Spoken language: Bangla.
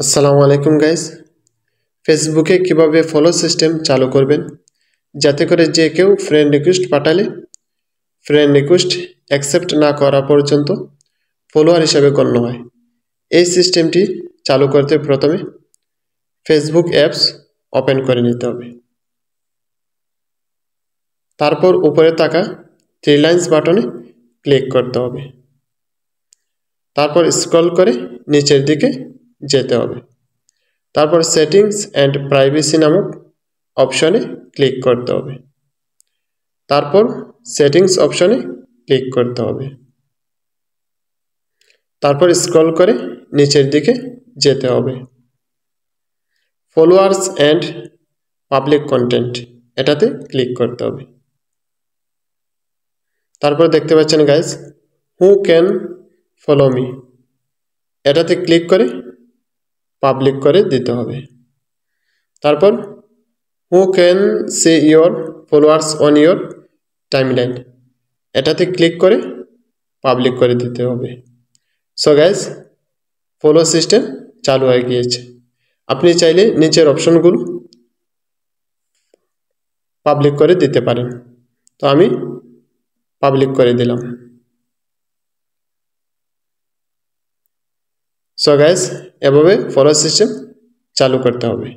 আসসালামু আলাইকুম গাইস। ফেসবুকে কিভাবে ফলো সিস্টেম চালু করবেন যাতে করে যে কেউ ফ্রেন্ড রিকোয়েস্ট পাঠালে ফ্রেন্ড রিকোয়েস্ট অ্যাকসেপ্ট না করা পর্যন্ত ফলোয়ার হিসেবে গণ্য হয়। এই সিস্টেমটি চালু করতে প্রথমে ফেসবুক অ্যাপস ওপেন করে নিতে হবে। তারপর উপরে থাকা থ্রি লাইন্স বাটনে ক্লিক করতে হবে। তারপর স্ক্রল করে নিচের দিকে যেতে হবে। তারপর সেটিংস অ্যান্ড প্রাইভেসি নামক অপশনে ক্লিক করতে হবে। তারপর সেটিংস অপশনে ক্লিক করতে হবে। তারপর স্ক্রল করে নিচের দিকে যেতে হবে। ফলোয়ার্স অ্যান্ড পাবলিক কন্টেন্ট এটাতে ক্লিক করতে হবে। তারপর দেখতে পাচ্ছেন guys, who can follow me এটাতে ক্লিক করে পাবলিক করে দিতে হবে। তারপর who can see your followers on your timeline এটাতে ক্লিক করে পাবলিক করে দিতে হবে। সো গাইস, ফলো সিস্টেম চালু হয়ে গিয়েছে। আপনি চাইলে নিচের অপশনগুলো পাবলিক করে দিতে পারেন। তো আমি পাবলিক করে দিলাম। সো গাইস, এভাবে ফলো সিস্টেম চালু করতে হবে।